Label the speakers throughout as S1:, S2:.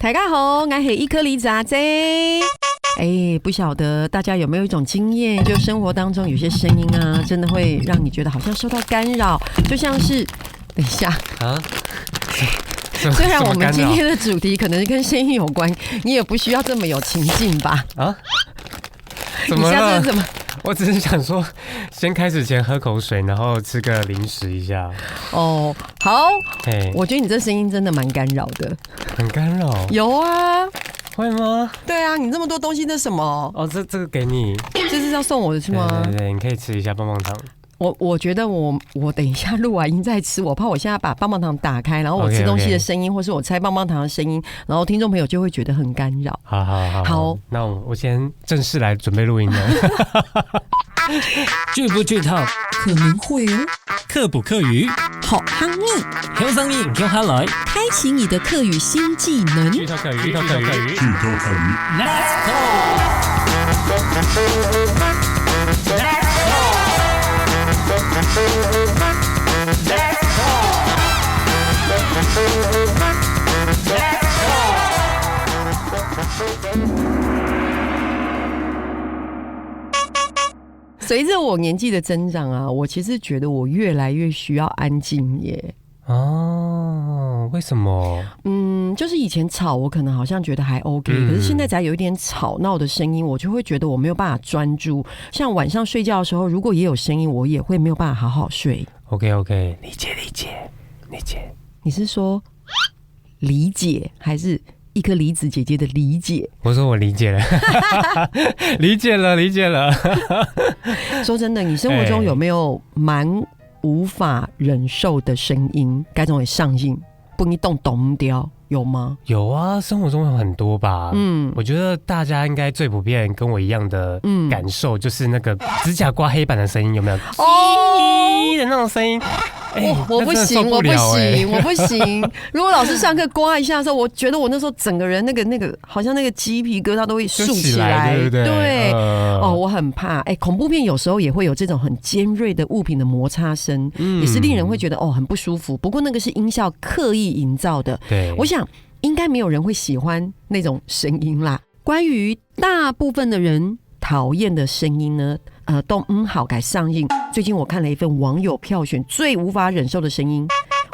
S1: 大家好，我是伊克里子阿 J。不晓得大家有没有一种经验，就生活当中有些声音啊，真的会让你觉得好像受到干扰，就像是，等一下啊。虽然我们今天的主题可能跟声音有关，你也不需要这么有情境吧？啊？
S2: 怎么了？
S1: 你下次怎么？
S2: 我只是想说，先开始前喝口水，然后吃个零食一下。
S1: 哦，好。我觉得你这声音真的蛮干扰的。
S2: 很干扰？
S1: 有啊。
S2: 会吗？
S1: 对啊，你这么多东西，那什么？
S2: 哦，这个给你。
S1: 这是要送我的是吗？
S2: 对，你可以吃一下棒棒糖。
S1: 我觉得我等一下录完音再吃，我怕我现在把棒棒糖打开，然后我吃东西的声音，或是我拆棒棒糖的声音，然后听众朋友就会觉得很干扰。好，
S2: 那我先正式来准备录音了。
S3: 剧不剧透？
S1: 可能会哦。
S3: 课不课语？
S1: 好康密。
S3: 有声音就好来，
S1: 开启你的课语新技能。
S2: 剧透课语，剧透课语，剧透课语。
S3: Let's go！
S1: 随着我年纪的增长啊，我其实觉得我越来越需要安静耶。
S2: 哦，为什么？
S1: 就是以前吵，我可能好像觉得还 OK，可是现在只要有一点吵闹的声音，我就会觉得我没有办法专注。像晚上睡觉的时候，如果也有声音，我也会没有办法好好睡。
S2: OK， 理解。
S1: 你是说理解，还是一颗梨子姐姐的理解？
S2: 我说我理解了，理解了。
S1: 说真的，你生活中有没有蛮无法忍受的声音？该种会上瘾，不你懂掉有吗？
S2: 有啊，生活中有很多吧。我觉得大家应该最普遍跟我一样的感受，就是那个指甲刮黑板的声音，有没有？的那种声音。
S1: 我不行。如果老师上课刮一下的时候，我觉得我那时候整个人那个好像那个鸡皮疙瘩都会竖起来，
S2: 对不对？
S1: 对，我很怕。恐怖片有时候也会有这种很尖锐的物品的摩擦声，也是令人会觉得很不舒服。不过那个是音效刻意营造的，
S2: 对，
S1: 我想应该没有人会喜欢那种声音啦。关于大部分的人讨厌的声音呢？都好改上映。最近我看了一份网友票选最无法忍受的声音，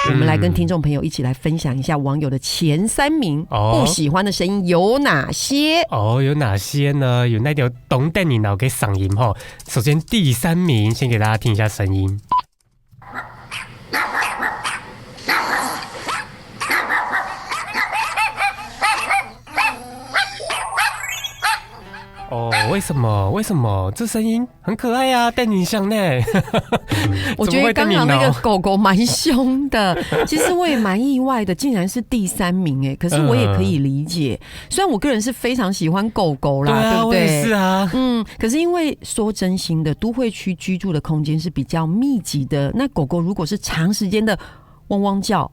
S1: 我们来跟听众朋友一起来分享一下网友的前3名不喜欢的声音有哪些。
S2: 有哪些呢？有那条懂带你脑给嗓音哈。首先第3名，先给大家听一下声音。为什么？这声音很可爱啊，带你香呢。
S1: 我觉得刚刚那个狗狗蛮凶的，其实我也蛮意外的，竟然是第3名可是我也可以理解，虽然我个人是非常喜欢狗狗啦，对不对？
S2: 我也是啊。
S1: 可是因为说真心的，都会区居住的空间是比较密集的，那狗狗如果是长时间的汪汪叫，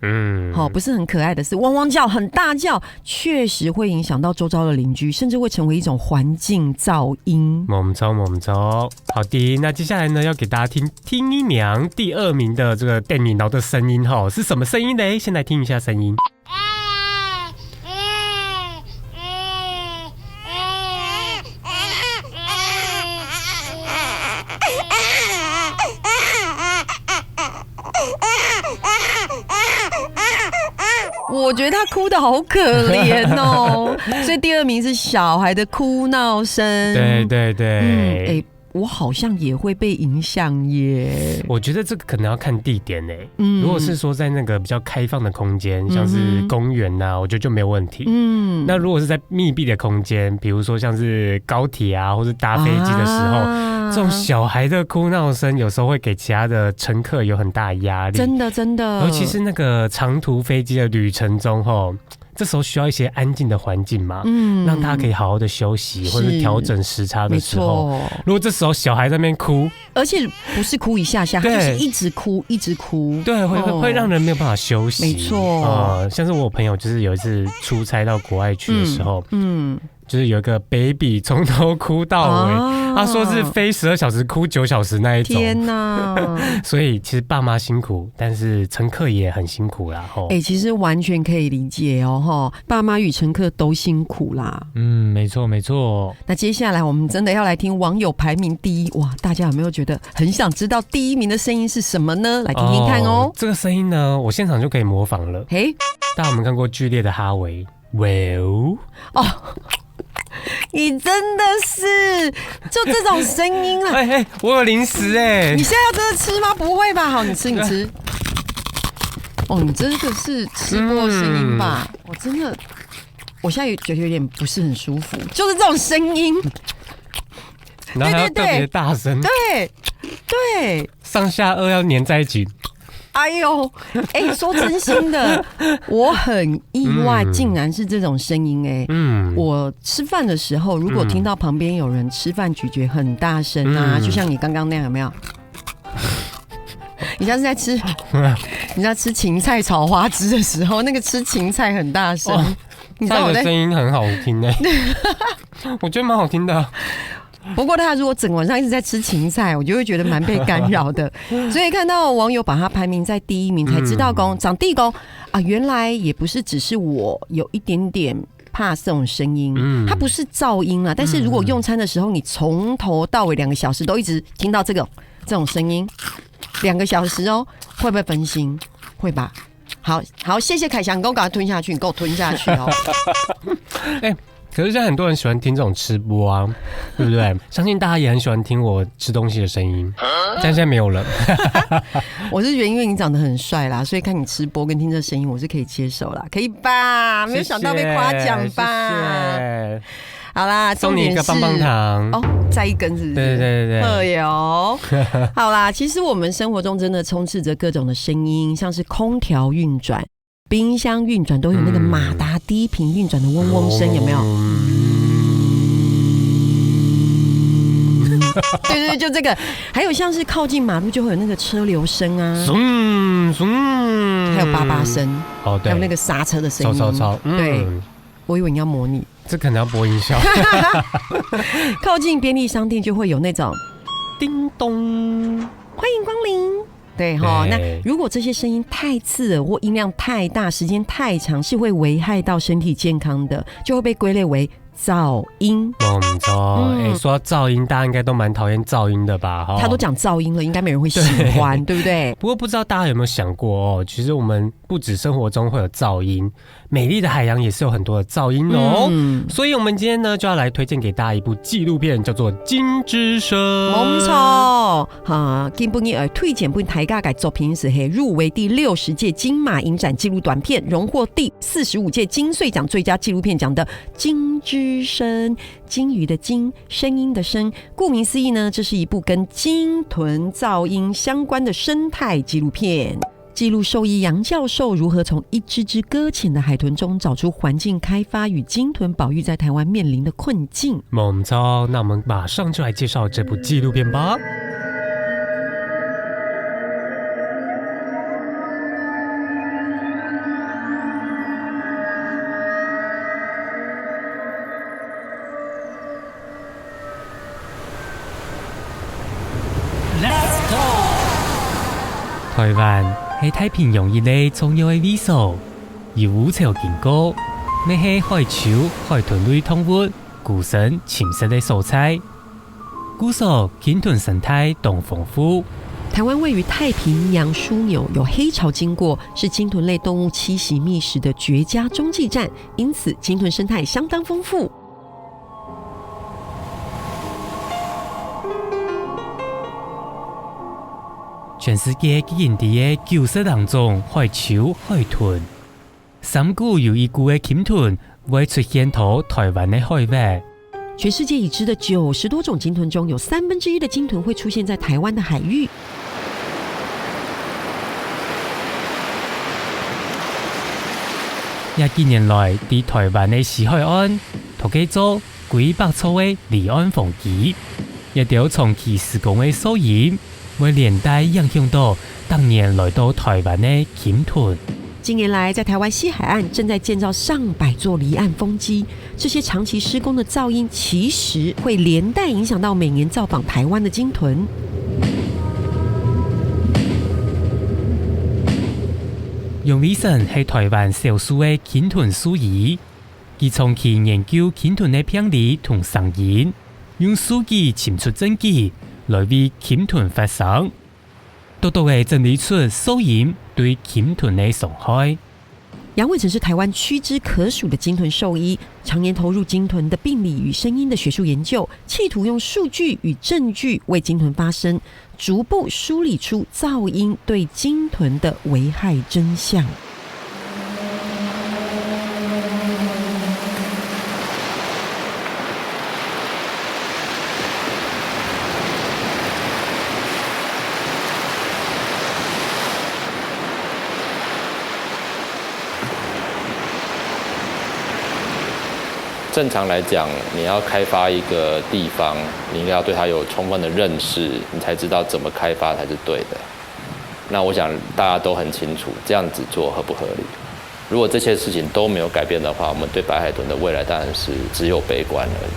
S1: 不是很可爱的是汪汪叫，很大叫，确实会影响到周遭的邻居，甚至会成为一种环境噪音。
S2: 猛抽。好的，那接下来呢，要给大家听一娘第2名的这个电米脑的声音是什么声音呢？先来听一下声音。
S1: 我觉得他哭得好可怜哦，所以第2名是小孩的哭闹声。
S2: 对。
S1: 我好像也会被影响耶。
S2: 我觉得这个可能要看地点如果是说在那个比较开放的空间，像是公园我觉得就没有问题。那如果是在密闭的空间，比如说像是高铁啊，或是搭飞机的时候，这种小孩的哭闹声有时候会给其他的乘客有很大的压力。真的，尤其是那个长途飞机的旅程中这时候需要一些安静的环境嘛，让大家可以好好的休息，或者调整时差的时候。如果这时候小孩在那边哭，
S1: 而且不是哭一下下，就是一直哭，对，
S2: 会让人没有办法休息。
S1: 没错，
S2: 像是我朋友就是有一次出差到国外去的时候，就是有一个 baby 从头哭到尾，他说是飞12小时哭9小时那一种。
S1: 天哪！
S2: 所以其实爸妈辛苦，但是乘客也很辛苦啦。
S1: 其实完全可以理解哦，爸妈与乘客都辛苦啦。
S2: 没错没错。
S1: 那接下来我们真的要来听网友排名第一，哇，大家有没有觉得很想知道第一名的声音是什么呢？来听听看哦。
S2: 这个声音呢，我现场就可以模仿了。大家有没有看过剧烈的哈维？
S1: 你真的是就这种声音啊！
S2: 我有零食
S1: 你现在要真的吃吗？不会吧？好，你吃。你真的是吃过的声音吧？我现在觉得有点不是很舒服，就是这种声音，
S2: 然后还要特别大声，
S1: 对，
S2: 上下颚要粘在一起。
S1: 哎呦，说真心的，我很意外，竟然是这种声音我吃饭的时候，如果听到旁边有人吃饭咀嚼很大声啊，就像你刚刚那样，有没有？你像是在吃，你在吃芹菜炒花枝的时候，那个吃芹菜很大声，你知道我的
S2: 声音很好听我觉得蛮好听的。
S1: 不过他如果整晚上一直在吃芹菜，我就会觉得蛮被干扰的。所以看到网友把他排名在第一名，才知道长地公啊，原来也不是只是我有一点点怕这种声音，它不是噪音啊。但是如果用餐的时候，你从头到尾2个小时都一直听到这种声音，2个小时哦，会不会分心？会吧。好，谢谢凯翔，你给我赶快吞下去，你给我吞下去哦。
S2: 可是现在很多人喜欢听这种吃播啊，对不对？相信大家也很喜欢听我吃东西的声音，但现在没有了。
S1: 我是觉得因为你长得很帅啦，所以看你吃播跟听这声音，我是可以接受啦，可以吧？没有想到被夸奖吧？
S2: 谢谢。
S1: 好啦，
S2: 送你一个棒棒糖
S1: 哦，再一根是不是？
S2: 对。
S1: 哎呦，好啦，其实我们生活中真的充斥着各种的声音，像是空调运转、冰箱运转，都有那个马达低频运转的嗡嗡声，有没有？对，就这个。还有像是靠近马路就会有那个车流声啊，还有叭叭声，还有那个刹车的声音，
S2: 超。
S1: 对，我以为你要模拟，
S2: 这可能要播音效。
S1: 靠近便利商店就会有那种
S2: 叮咚，
S1: 欢迎光临。对哈，那如果这些声音太刺耳或音量太大、时间太长，是会危害到身体健康的，就会被归类为噪音。
S2: 说到噪音，大家应该都蛮讨厌噪音的吧？
S1: 他都讲噪音了，应该没人会喜欢， 对不对？
S2: 不过不知道大家有没有想过其实我们不止生活中会有噪音，美丽的海洋也是有很多的噪音所以我们今天呢就要来推荐给大家一部纪录片，叫做《金之声》。
S1: 没错，今天推荐本台家的作品是入围第60届金马影展纪录短片，荣获第45届金穗奖最佳纪录片奖的《金之声》。金鱼的金，声音的声，顾名思义呢，这是一部跟鲸豚噪音相关的生态纪录片，记录兽医杨教授如何从一只只搁浅的海豚中找出环境开发与鲸豚保育在台湾面临的困境。
S2: 猛超，那我们马上就来介绍这部纪录片吧。
S3: 台灣係太平洋一個重要嘅位所，有五條經過，你係海鳥、海豚類動物、古生침食嘅所在，故所鯨豚生態都豐富。
S1: 台灣位於太平洋樞紐，有黑潮經過，是鯨豚類動物棲息覓食的絕佳中繼站，因此鯨豚生態相當豐富。
S3: 全世界基因地嘅90人種海鳥、海豚，3股有1股嘅鯨豚會出現到台灣嘅海域。
S1: 全世界已知的90多種鯨豚中，有1/3的鯨豚會出現在台灣的海域。
S3: 廿幾年來，喺台灣嘅西海岸，都叫做幾百處嘅離岸風機，一條長期施工嘅噪音。會連帶影響到當年來到台灣的鯨豚。
S1: 近年来，在台湾西海岸正在建造上百座离岸风机，这些长期施工的噪音其实会连带影响到每年造访台湾的鲸豚。
S3: 杨伟生是台湾少数的鲸豚兽医，佢长期研究鲸豚的病理同声音，用数据寻出证据来为鲸豚发声，多多的整理出噪音对鲸豚的伤害。
S1: 杨伟成是台湾屈指可数的鲸豚兽医，常年投入鲸豚的病理与声音的学术研究，企图用数据与证据为鲸豚发声，逐步梳理出噪音对鲸豚的危害真相。
S4: 正常来讲，你要开发一个地方，你应该要对它有充分的认识，你才知道怎么开发才是对的。那我想大家都很清楚，这样子做合不合理？如果这些事情都没有改变的话，我们对白海豚的未来当然是只有悲观而已。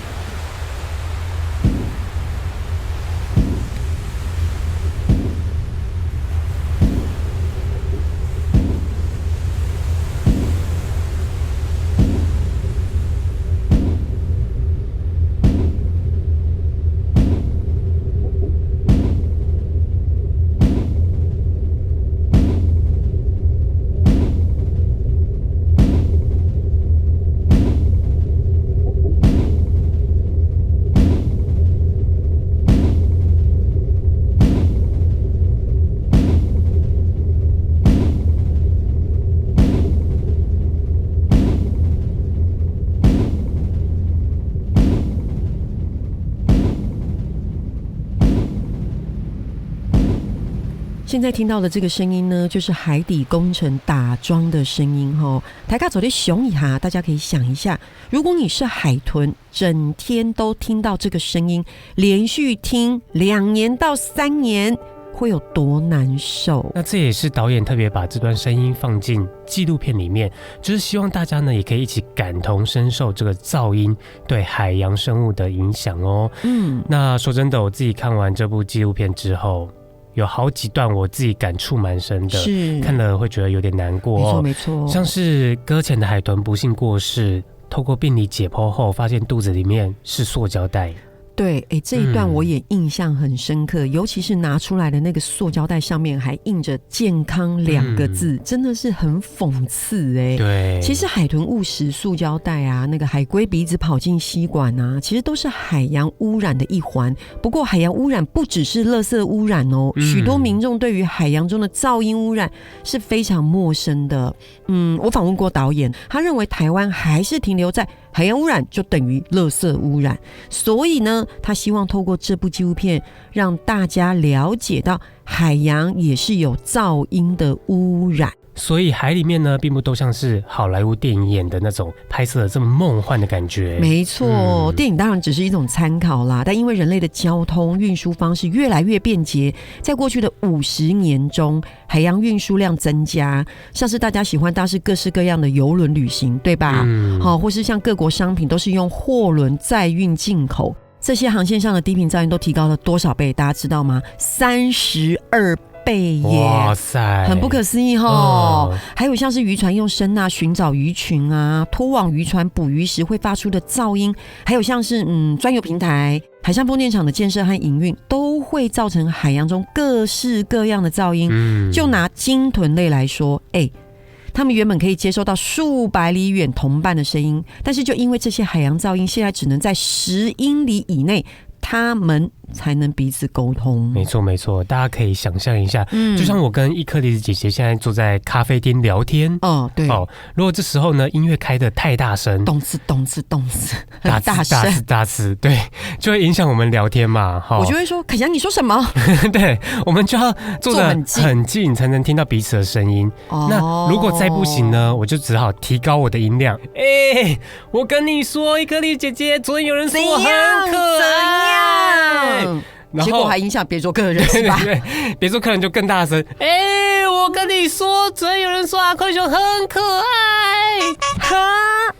S1: 现在听到的这个声音呢，就是海底工程打桩的声音吼。大家走的熊一下，大家可以想一下，如果你是海豚，整天都听到这个声音，连续听2年到3年，会有多难受？
S2: 那这也是导演特别把这段声音放进纪录片里面，就是希望大家呢也可以一起感同身受这个噪音对海洋生物的影响哦。那说真的，我自己看完这部纪录片之后，有好几段我自己感触蛮深的，是看了会觉得有点难过哦。
S1: 没错，
S2: 像是搁浅的海豚不幸过世，透过病理解剖后，发现肚子里面是塑胶袋。
S1: 对，这一段我也印象很深刻，尤其是拿出来的那个塑胶袋上面还印着健康2个字，真的是很讽刺
S2: 对，
S1: 其实海豚误食塑胶袋啊，那个海龟鼻子跑进吸管啊，其实都是海洋污染的一环。不过海洋污染不只是垃圾污染哦，许多民众对于海洋中的噪音污染是非常陌生的。我访问过导演，他认为台湾还是停留在海洋污染就等于垃圾污染，所以呢，他希望透过这部纪录片让大家了解到海洋也是有噪音的污染。
S2: 所以海里面呢，并不都像是好莱坞电影演的那种拍摄的这么梦幻的感觉。
S1: 没错，电影当然只是一种参考啦，但因为人类的交通运输方式越来越便捷，在过去的50年中，海洋运输量增加，像是大家喜欢搭是各式各样的邮轮旅行，对吧？或是像各国商品都是用货轮载运进口，这些航线上的低频噪音都提高了多少倍？大家知道吗？32倍耶！
S2: 哇塞，
S1: 很不可思议齁。还有像是渔船用声呐寻找鱼群啊，拖网渔船捕鱼时会发出的噪音，还有像是专有平台、海上风电场的建设和营运，都会造成海洋中各式各样的噪音。就拿鲸豚类来说，他们原本可以接收到数百里远同伴的声音，但是就因为这些海洋噪音，现在只能在10英里以内，他们才能彼此沟通。
S2: 没错没错，大家可以想象一下，就像我跟伊克里斯姐姐现在坐在咖啡厅聊天，
S1: 对，
S2: 如果这时候呢音乐开得太大声，
S1: 动次很大声，
S2: 大词，对，就会影响我们聊天嘛。
S1: 我就会说，凯翔你说什么？
S2: 对，我们就要坐得很近才能听到彼此的声音。那如果再不行呢，我就只好提高我的音量。我跟你说，伊克里斯姐姐，昨天有人说我很可爱。
S1: 结果还影响别桌客人是吧？
S2: 对，别桌客人就更大声。我跟你里说，昨天有人说阿宽熊很可爱，
S1: 哈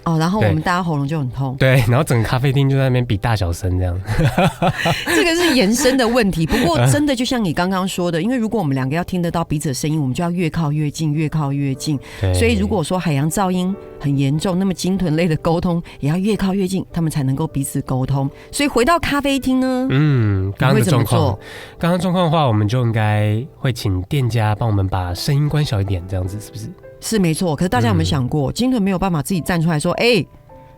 S1: 哦，然后我们大家喉咙就很痛。
S2: 对，然后整个咖啡厅就在那边比大小声这样。
S1: 这个是延伸的问题，不过真的就像你刚刚说的，因为如果我们两个要听得到彼此的声音，我们就要越靠越近，越靠越近。所以如果说海洋噪音很严重，那么鲸豚类的沟通也要越靠越近，他们才能够彼此沟通。所以回到咖啡厅呢，
S2: 刚刚的状况，刚刚状况的话，我们就应该会请店家帮我们把声音关小一点，这样子是不是？
S1: 是没错。可是大家有没有想过，鲸豚没有办法自己站出来说，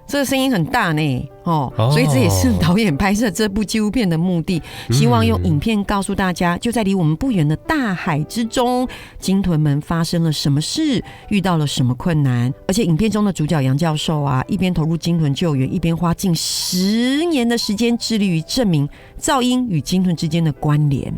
S1: 这个声音很大呢，所以这也是导演拍摄这部纪录片的目的，希望用影片告诉大家，就在离我们不远的大海之中，鲸豚们发生了什么事，遇到了什么困难。而且影片中的主角杨教授啊，一边投入鲸豚救援，一边花近10年的时间致力于证明噪音与鲸豚之间的关联。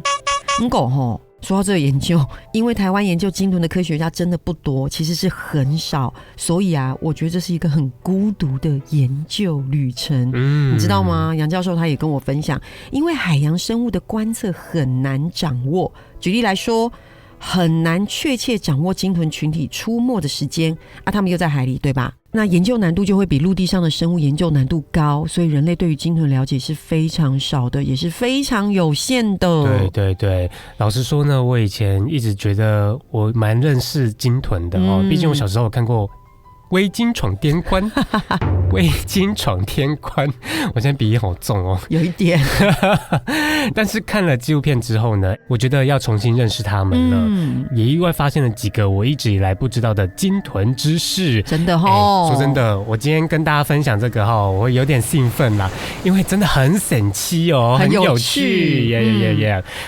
S1: 说到这个研究，因为台湾研究鲸豚的科学家真的不多，其实是很少，所以啊，我觉得这是一个很孤独的研究旅程。你知道吗？杨教授他也跟我分享，因为海洋生物的观测很难掌握，举例来说，很难确切掌握鲸豚群体出没的时间啊，他们又在海里，对吧？那研究难度就会比陆地上的生物研究难度高，所以人类对于鲸豚了解是非常少的，也是非常有限的。
S2: 对对对，老实说呢，我以前一直觉得我蛮认识鲸豚的毕竟我小时候有看过微鲸闯天关，微鲸闯天关，我现在鼻音好重哦，
S1: 有一点。
S2: 但是看了纪录片之后呢，我觉得要重新认识他们了，也意外发现了几个我一直以来不知道的鲸豚知识。
S1: 真的
S2: 说真的，我今天跟大家分享这个我会有点兴奋啦，因为真的很神奇很有趣。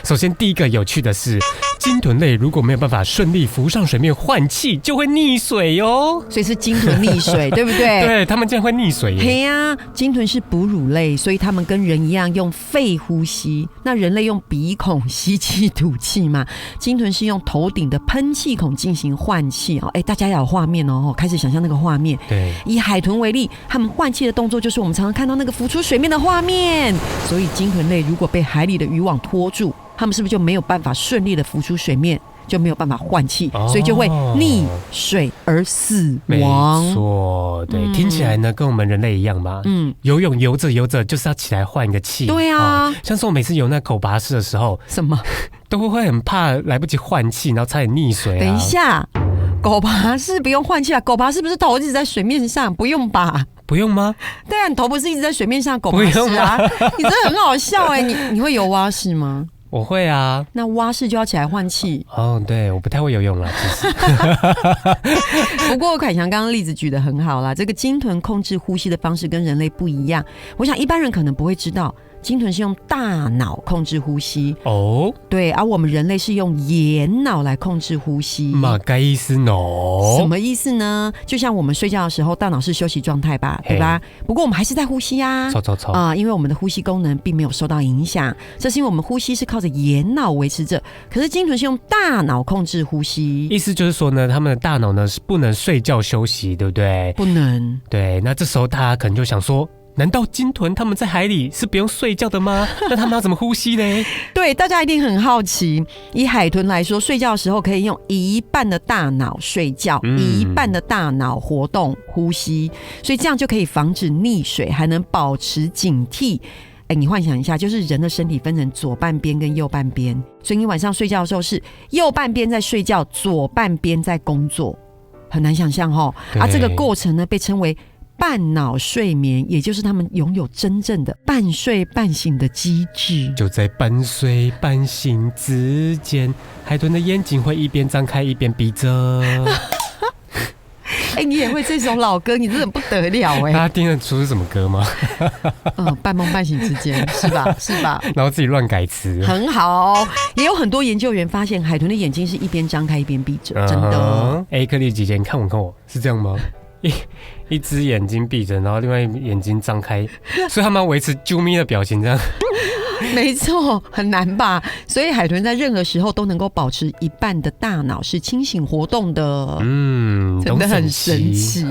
S2: 首先第一个有趣的是，鲸豚类如果没有办法顺利浮上水面换气，就会溺水哦。
S1: 所以是鲸豚溺水，对不对？
S2: 对，他们竟然会溺水耶。
S1: 嘿啊，鲸豚是哺乳类，所以他们跟人一样用肺呼吸。那人类用鼻孔吸气吐气嘛，鲸豚是用头顶的喷气孔进行换气大家要有画面开始想象那个画面。
S2: 对，
S1: 以海豚为例，他们换气的动作就是我们常常看到那个浮出水面的画面。所以鲸豚类如果被海里的渔网拖住，他们是不是就没有办法顺利的浮出水面？就没有办法换气，所以就会溺水而死亡。
S2: 没错，对，听起来呢跟我们人类一样嘛。游泳游着游着就是要起来换一个气。
S1: 对啊，
S2: 像是我每次游那狗拔式的时候，
S1: 什么
S2: 都会很怕来不及换气，然后差点溺水。
S1: 等一下，狗拔式不用换气啊？狗拔式不是头一直在水面上？不用吧？
S2: 不用吗？
S1: 对啊，你头不是一直在水面上狗拔式啊？你真的很好笑你会游蛙式吗？
S2: 我会啊，
S1: 那蛙式就要起来换气。
S2: 对，我不太会游泳啦，其实。
S1: 不过凯翔刚刚例子举得很好啦，这个鲸豚控制呼吸的方式跟人类不一样。我想一般人可能不会知道，鲸豚是用大脑控制呼吸对，而我们人类是用眼脑来控制呼吸。
S2: 嘛该意思呢？
S1: 什么意思呢？就像我们睡觉的时候，大脑是休息状态吧，对吧？不过我们还是在呼吸啊，因为我们的呼吸功能并没有受到影响，这是因为我们呼吸是靠着眼脑维持着。可是鲸豚是用大脑控制呼吸，
S2: 意思就是说呢，他们的大脑呢是不能睡觉休息，对不对？
S1: 不能。
S2: 对，那这时候大家可能就想说，难道鲸豚他们在海里是不用睡觉的吗？那他们要怎么呼吸呢？
S1: 对，大家一定很好奇。以海豚来说，睡觉的时候可以用一半的大脑睡觉，一半的大脑活动呼吸，所以这样就可以防止溺水，还能保持警惕。你幻想一下，就是人的身体分成左半边跟右半边，所以你晚上睡觉的时候是右半边在睡觉，左半边在工作，很难想象这个过程呢被称为半脑睡眠，也就是他们拥有真正的半睡半醒的机制。
S2: 就在半睡半醒之间，海豚的眼睛会一边张开一边闭着。
S1: 你也会这首老歌，你真的不得了
S2: 大家听得出是什么歌吗？
S1: 半梦半醒之间，是吧？是吧？
S2: 然後自己乱改詞，
S1: 很好。也有很多研究员发现，海豚的眼睛是一边张开一边闭着，真的。
S2: 克里姐姐，你看我，是这样吗？一只眼睛闭着，然后另外眼睛张开，所以他们要维持啾咪的表情，这样。
S1: 没错，很难吧？所以海豚在任何时候都能够保持一半的大脑是清醒活动的，真的很神奇。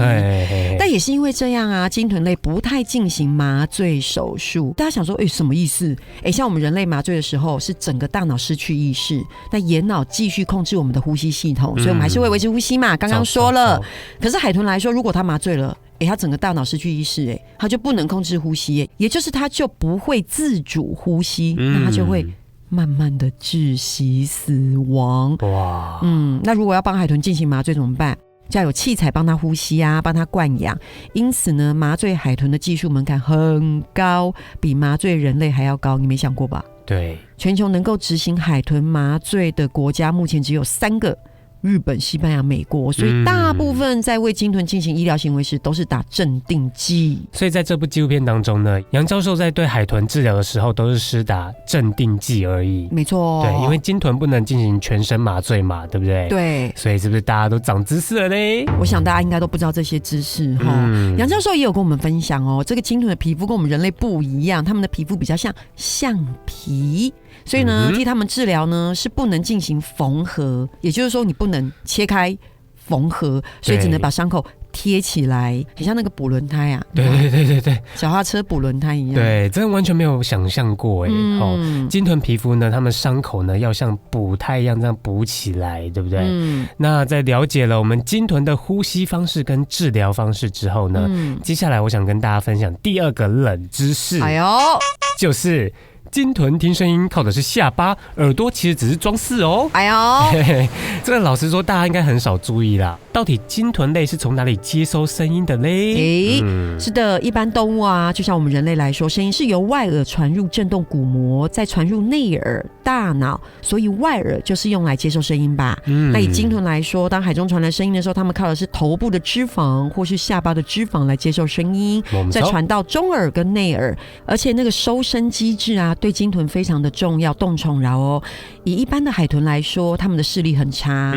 S1: 但也是因为这样啊，鲸豚类不太进行麻醉手术。大家想说，什么意思？像我们人类麻醉的时候，是整个大脑失去意识，那眼脑继续控制我们的呼吸系统，所以我们还是会维持呼吸嘛。刚刚说了，可是海豚来说，如果它麻醉了，他整个大脑失去意识，他就不能控制呼吸，也就是他就不会自主呼吸，那他就会慢慢的窒息死亡。哇，那如果要帮海豚进行麻醉怎么办？就要有器材帮他呼吸啊，帮他灌氧。因此呢，麻醉海豚的技术门槛很高，比麻醉人类还要高，你没想过吧？
S2: 对，
S1: 全球能够执行海豚麻醉的国家目前只有3个。日本、西班牙、美国，所以大部分在为鲸豚进行医疗行为时都是打镇定剂。
S2: 所以在这部纪录片当中呢，杨教授在对海豚治疗的时候都是施打镇定剂而已。
S1: 没错，
S2: 对，因为鲸豚不能进行全身麻醉嘛，对不对？
S1: 对，
S2: 所以是不是大家都长知识了嘞？
S1: 我想大家应该都不知道这些知识哈。杨教授也有跟我们分享哦，这个鲸豚的皮肤跟我们人类不一样，他们的皮肤比较像橡皮。所以呢，替他们治疗呢是不能进行缝合，也就是说你不能切开缝合，所以只能把伤口贴起来，很像那个补轮胎啊。
S2: 对，
S1: 脚踏车补轮胎一样。
S2: 对，真的完全没有想象过鲸豚皮肤呢，他们伤口呢要像补胎一样这样补起来，对不对？那在了解了我们鲸豚的呼吸方式跟治疗方式之后呢，接下来我想跟大家分享第2个冷知识。就是鲸豚听声音靠的是下巴，耳朵其实只是装饰哦。这个老实说，大家应该很少注意啦。到底鲸豚类是从哪里接收声音的嘞？
S1: 是的，一般动物啊，就像我们人类来说，声音是由外耳传入振动鼓膜，再传入内耳、大脑，所以外耳就是用来接收声音吧。那以鲸豚来说，当海中传来声音的时候，他们靠的是头部的脂肪或是下巴的脂肪来接受声音，再传到中耳跟内耳，而且那个收声机制啊，对鲸豚非常的重要，动宠饶哦。以一般的海豚来说，他们的视力很差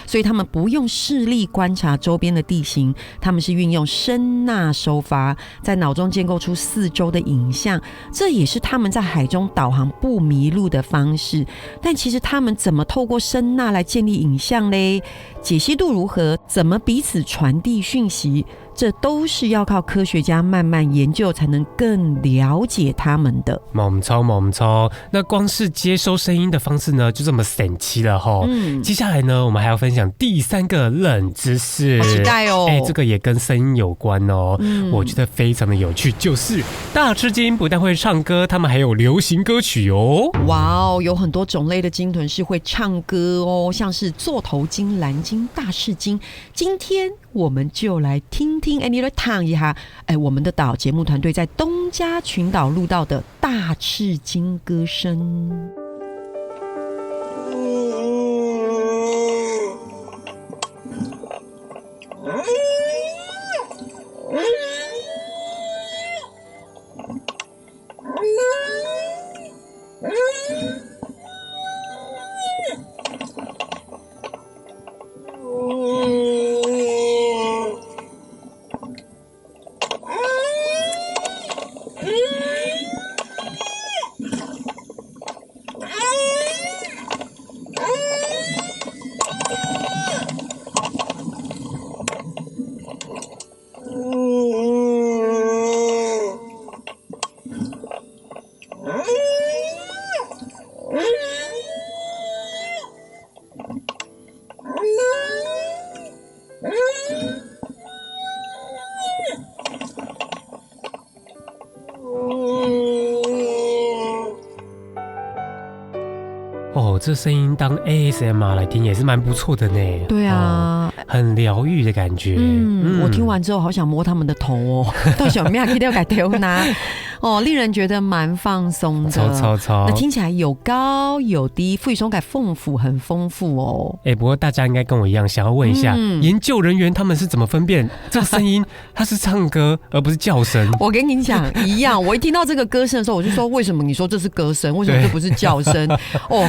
S1: 所以他们不用视力观察周边的地形，他们是运用声呐收发，在脑中建构出四周的影像，这也是他们在海中导航不迷路的方式。但其实他们怎么透过声呐来建立影像嘞？解析度如何？怎么彼此传递讯息？这都是要靠科学家慢慢研究才能更了解他们的。
S2: 猛抽，那光是接收声音的方式呢，就这么神奇了吼。接下来呢，我们还要分享第3个冷知识，
S1: 好期待哦！
S2: 这个也跟声音有关哦。我觉得非常的有趣，就是大翅鲸不但会唱歌，他们还有流行歌曲哦。
S1: 哇哦，有很多种类的鲸豚是会唱歌哦，像是座头鲸、蓝鲸、大翅鲸。今天我们就来听听你来唱一下我们的岛节目团队在东加群岛录到的大翅鲸歌声。
S2: 这声音当 ASMR 来听也是蛮不错的呢。
S1: 对啊，
S2: 很疗愈的感觉。
S1: 我听完之后好想摸他们的头哦，到小面可以改丢拿令人觉得蛮放松的。
S2: 超，
S1: 那听起来有高有低，赋予松感丰富，很丰富哦。
S2: 不过大家应该跟我一样，想要问一下，研究人员他们是怎么分辨这个声音它是唱歌而不是叫声？
S1: 我跟你讲一样，我一听到这个歌声的时候，我就说为什么你说这是歌声，为什么这不是叫声？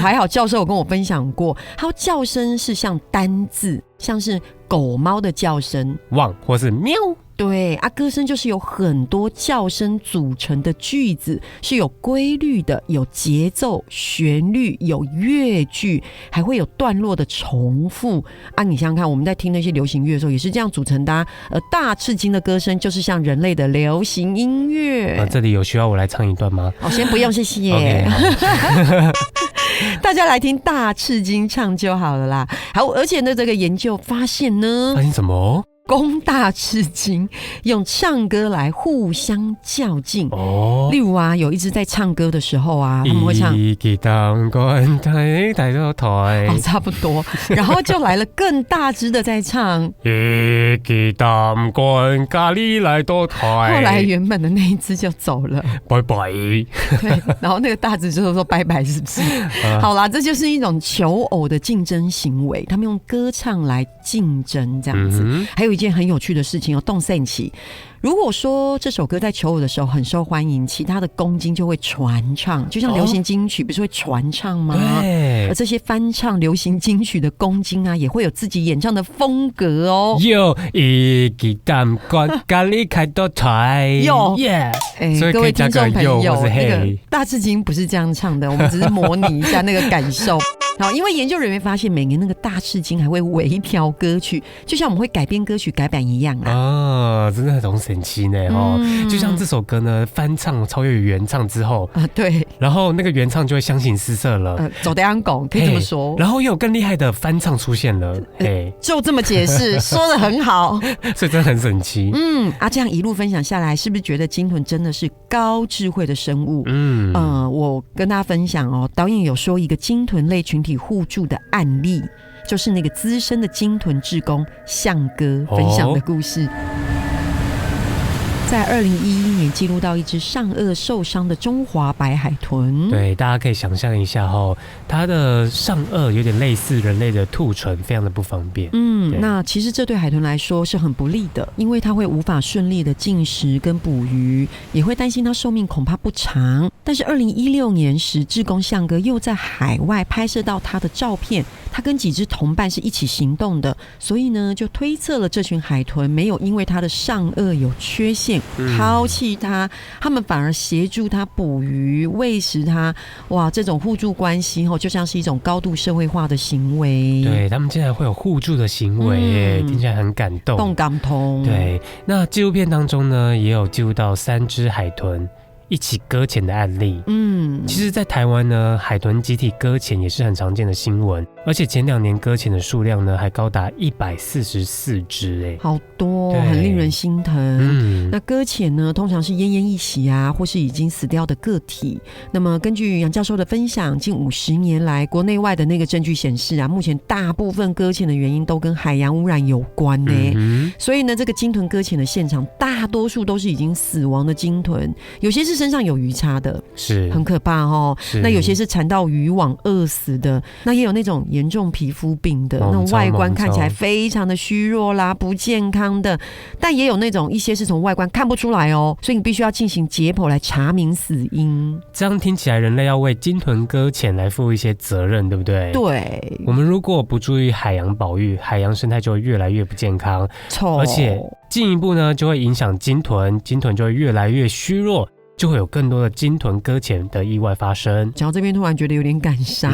S1: 还好教授有跟我分享过，他说叫声是像单字，像是狗猫的叫声，
S2: 汪或是喵
S1: 对啊，歌声就是有很多叫声组成的句子，是有规律的，有节奏、旋律，有乐句，还会有段落的重复啊。你想想看，我们在听那些流行乐的时候，也是这样组成的啊。大赤金的歌声就是像人类的流行音乐。
S2: 这里有需要我来唱一段吗？
S1: 先不用，谢谢。
S2: Okay,
S1: 大家来听大赤金唱就好了啦。好，而且呢，这个研究发现呢，
S2: 发现什么？
S1: 公大赤金用唱歌来互相较劲哦。例如啊，有一支在唱歌的时候啊，他们会唱差不多，然后就来了更大支的在唱后来原本的那一支就走了，
S2: 拜拜。
S1: 对，然后那个大支就说拜拜，是不是？好啦，这就是一种求偶的竞争行为，他们用歌唱来竞争这样子。还有一件很有趣的事情动散起。如果说这首歌在求偶的时候很受欢迎，其他的公金就会传唱，就像流行金曲不是会传唱吗？
S2: 对。
S1: 而这些翻唱流行金曲的公金啊，也会有自己演唱的风格哦。
S2: 有一个蛋糕咖喱开到台，
S1: 有
S2: 耶！
S1: 各位听众朋友，
S2: 那
S1: 个大赤金不是这样唱的，我们只是模拟一下那个感受。好，因为研究人员发现，每年那个大赤金还会微调歌曲，就像我们会改编歌曲改版一样啊。
S2: 真的很神奇呢就像这首歌呢，翻唱超越原唱之后
S1: 对，
S2: 然后那个原唱就会相形失色了。
S1: 走得安拱，可以这么说。
S2: 然后又有更厉害的翻唱出现了，
S1: 就这么解释，说得很好。
S2: 所以真的很神奇。
S1: 这样一路分享下来，是不是觉得鲸豚真的是高智慧的生物？我跟大家分享导演有说一个鲸豚类群体互助的案例，就是那个资深的鲸豚志工向哥分享的故事。在2011年记录到一只上颚受伤的中华白海豚。
S2: 对，大家可以想象一下它的上颚有点类似人类的兔唇，非常的不方便。
S1: 那其实这对海豚来说是很不利的，因为它会无法顺利的进食跟捕鱼，也会担心它寿命恐怕不长。但是2016年时，志工向哥又在海外拍摄到它的照片，他跟几只同伴是一起行动的，所以呢就推测了这群海豚没有因为它的上颚有缺陷抛弃它，他们反而协助它捕鱼喂食它。哇，这种互助关系就像是一种高度社会化的行为。
S2: 对，他们竟然会有互助的行为听起来很感动，
S1: 动感通。
S2: 对，那纪录片当中呢也有记录到3只海豚一起搁浅的案例。其实在台湾呢，海豚集体搁浅也是很常见的新闻，而且前2年搁浅的数量呢还高达144只，
S1: 好多，很令人心疼。那搁浅呢通常是奄奄一息啊，或是已经死掉的个体。那么根据杨教授的分享，近50年来国内外的那个证据显示啊，目前大部分搁浅的原因都跟海洋污染有关呢。所以呢，这个鲸豚搁浅的现场大多数都是已经死亡的鲸豚，有些是身上有鱼叉的，
S2: 是
S1: 很可怕那有些是缠到渔网饿死的，那也有那种严重皮肤病的，那种外观看起来非常的虚弱啦、不健康的，但也有那种一些是从外观看不出来所以你必须要进行解剖来查明死因。
S2: 这样听起来，人类要为鲸豚搁浅来负一些责任，对不对？
S1: 对，
S2: 我们如果不注意海洋保育，海洋生态就会越来越不健康，而且进一步呢就会影响鲸豚，鲸豚就会越来越虚弱，就会有更多的鲸豚搁浅的意外发生。
S1: 讲到这边突然觉得有点感伤，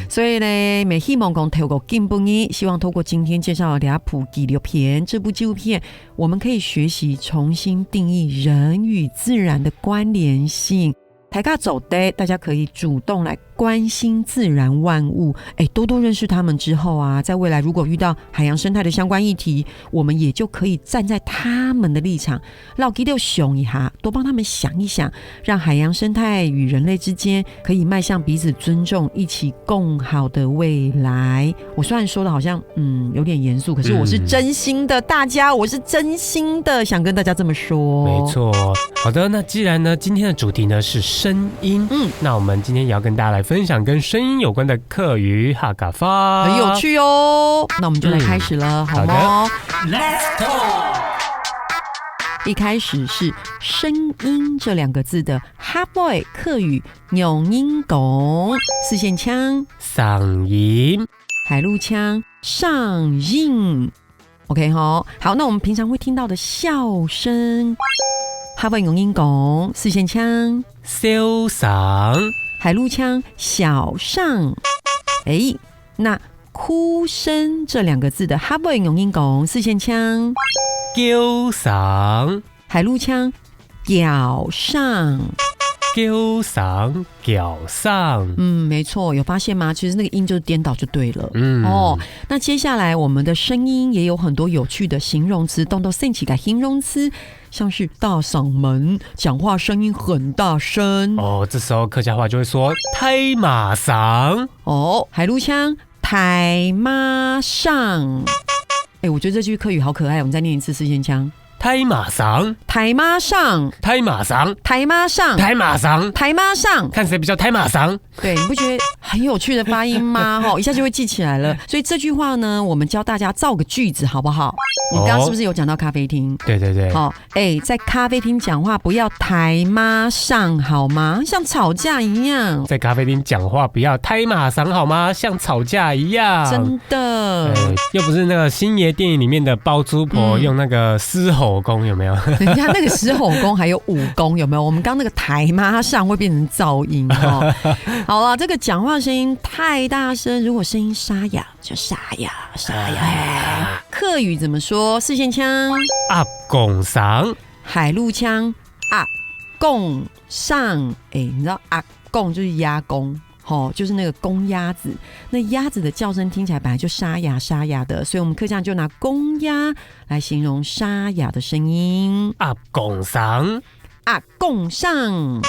S1: 所以呢，每希望讲透过进步呢，希望透过今天介绍的2部纪录片，这部纪录片我们可以学习重新定义人与自然的关联性。台卡走的，大家可以主动来关心自然万物，多多认识他们之后啊，在未来如果遇到海洋生态的相关议题，我们也就可以站在他们的立场，老基六熊一下，多帮他们想一想，让海洋生态与人类之间可以迈向彼此尊重、一起共好的未来。我虽然说的好像有点严肃，可是我是真心的，大家，我是真心的想跟大家这么说。
S2: 没错，好的，那既然呢今天的主题呢是声音，那我们今天也要跟大家来分享跟声音有关的客语哈嘎发，
S1: 很有趣那我们就来开始了，好吗？
S3: Let's talk。
S1: 一开始是声音这2个字的哈 boy 客语扭音拱，四线腔
S2: 嗓音，
S1: 海陆腔上音。OK 哈，好，那我们平常会听到的笑声，哈文用音讲四线腔，
S3: 小上，
S1: 海陆腔小上。那哭声这2个字的哈文用音讲四线腔，
S3: 叫上，
S1: 海陆腔脚上。
S3: 叫上，脚上。
S1: 没错，有发现吗？其实那个音就是颠倒就对了。那接下来我们的声音也有很多有趣的形容词，动到升起的形容词，像是大嗓门，讲话声音很大声。
S3: 这时候客家话就会说太马上。
S1: 海陆腔太马上。我觉得这句客语好可爱，我们再念一次四线腔。
S3: 太马上，
S1: 太马上，
S3: 太马上，
S1: 太马上，
S3: 太马上，
S1: 太马上，
S3: 看谁比较太马上。
S1: 对，你不觉得很有趣的发音吗？一下就会记起来了。所以这句话呢，我们教大家造个句子，好不好？你刚刚是不是有讲到咖啡厅？
S3: 对对对。
S1: 在咖啡厅讲话不要太马上，好吗？像吵架一样。
S3: 在咖啡厅讲话不要太马上，好吗？像吵架一样。
S1: 真的。
S3: 又不是那个星爷电影里面的包租婆用那个狮吼功，有没有？
S1: 人家那个狮吼功还有武功，有没有？我们刚那个台马上会变成噪音哦。好了，这个讲话声音太大声，如果声音沙哑就沙哑沙哑。客语怎么说？四线腔
S3: 阿公上，
S1: 海陆腔阿公上。你知道阿公就是鸭公。就是那个公鸭子，那鸭子的叫声听起来本来就沙哑沙哑的，所以我们客家就拿公鸭来形容沙哑的声音。
S3: 阿公上，
S1: 阿公上。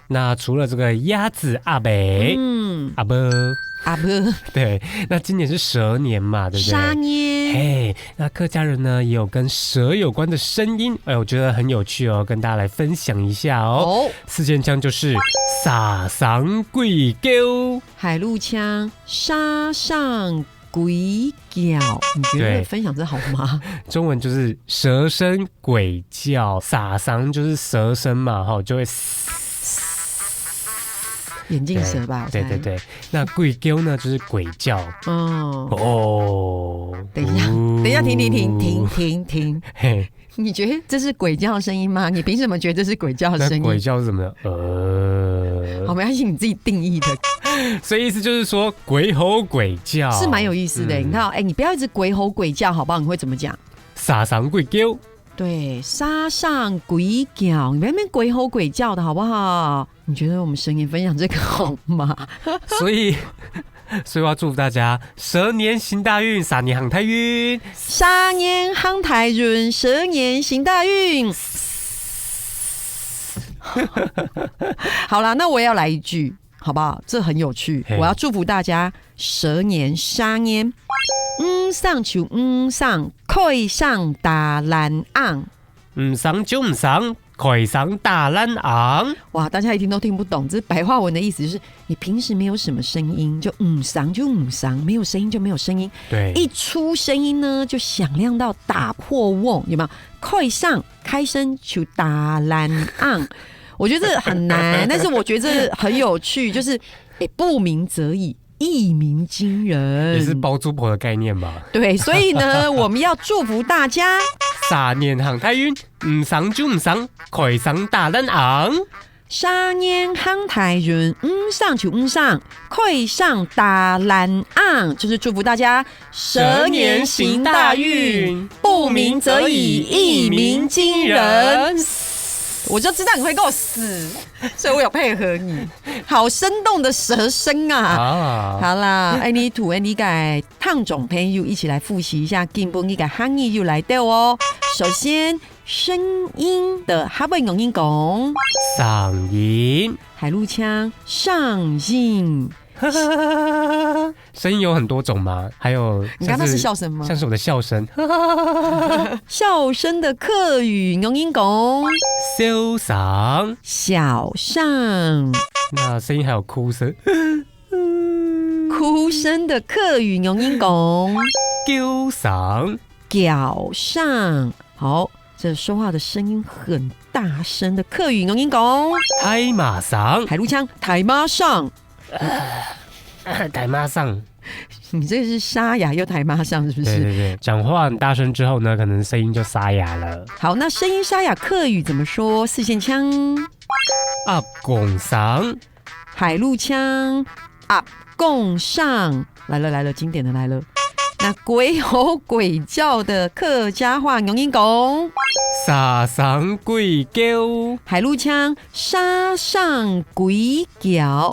S3: 那除了这个鸭子阿北，阿伯，
S1: 阿伯，
S3: 对，那今年是蛇年嘛，对不对？
S1: 沙年。
S3: 那客家人呢也有跟蛇有关的声音，我觉得很有趣哦，跟大家来分享一下哦。四线腔就是沙上鬼叫，
S1: 海陆腔沙上鬼叫。你觉得分享这好吗？
S3: 中文就是蛇声鬼叫，沙上就是蛇声嘛，就会
S1: 眼镜蛇吧？
S3: 对对对，那鬼叫呢就是鬼叫。
S1: 等一下，停。你觉得这是鬼叫的声音吗？你凭什么觉得这是鬼叫的声音？
S3: 那鬼叫是什么呢？
S1: 好，没关系，你自己定义的。
S3: 所以意思就是说鬼吼鬼叫
S1: 是蛮有意思的。你看，你不要一直鬼吼鬼叫，好不好？你会怎么讲？
S3: 沙上鬼叫。对，
S1: 沙上鬼叫，你别那边鬼吼鬼叫的好不好？你觉得我们声音分享这个好吗？
S3: 所以我要祝福大家蛇年行大运，沙年行太运，
S1: 沙年行太运，蛇年行大运。好啦，那我也要来一句，好不好？这很有趣，我要祝福大家蛇年沙年。上就上，开上大蓝昂。
S3: 上就上，开上大蓝昂。
S1: 哇，大家一听都听不懂，这是白话文的意思，就是你平时没有什么声音，就上就上，没有声音就没有声音。
S3: 对，
S1: 一出声音呢，就响亮到打破瓮，有没有？开上开声就大蓝昂。我觉得这很难，但是我觉得这很有趣，就是不鸣则已，一鸣惊人，
S3: 也是包租婆的概念吧？
S1: 对，所以呢，我们要祝福大家
S3: 沙年行太运，上就上，开上大蓝昂。
S1: 沙年行太运，上就上，开上大蓝昂，就是祝福大家蛇年行大运，不鸣则已，一鸣惊人。我就知道你会给我死，所以我有配合你。好生动的蛇声啊！好啦，你图你改烫种朋友一起来复习一下，基本你改汉语就来到哦。首先，声音的哈贝用音讲
S3: 上音，
S1: 海陆腔上音。
S3: 声音有很多种吗？还有
S1: 你刚刚是笑声吗？
S3: 像是我的笑声。
S1: 笑声的客语用音讲
S3: 小上，
S1: 小上。
S3: 那声音还有哭声。
S1: 哭声的客语用音讲
S3: 叫上，
S1: 脚上。好，这说话的声音很大声的客语用音讲
S3: 太马上，
S1: 海陆腔台马上。
S3: 台马上，
S1: 你这个是沙哑又台妈上是不是？
S2: 对对对，讲话很大声之后呢，可能声音就沙哑了。
S1: 好，那声音沙哑客语怎么说？四线腔
S2: 啊，拱上
S1: 海陆腔啊，共上来了，经典的来了。那鬼吼鬼叫的客家话用音讲
S2: 沙上鬼叫，
S1: 海陆腔沙上鬼叫。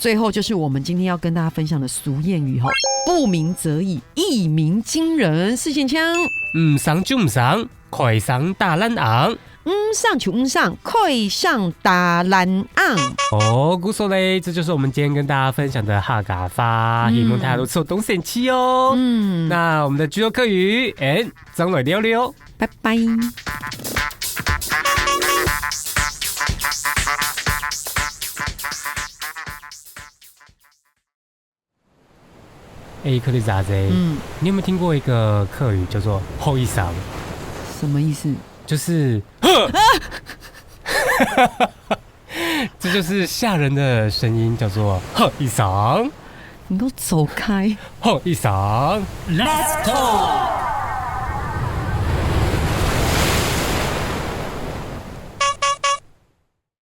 S1: 最后就是我们今天要跟大家分享的俗谚语吼，不鸣则已，一鸣惊人。四线腔，
S2: 唔上就唔上，快上大懒昂。
S1: 上就上，快上大懒昂。
S2: 哦，故说嘞，这就是我们今天跟大家分享的哈嘎发，希望大家都受懂神气哦。那我们的居留客语，张来溜溜，
S1: 拜拜。
S2: 克里扎贼，你有没有听过一个客语叫做后一晌？
S1: 什么意思？
S2: 就是这就是吓人的声音，叫做后一晌。
S1: 你给我走开！
S2: 后一晌
S3: Let's go。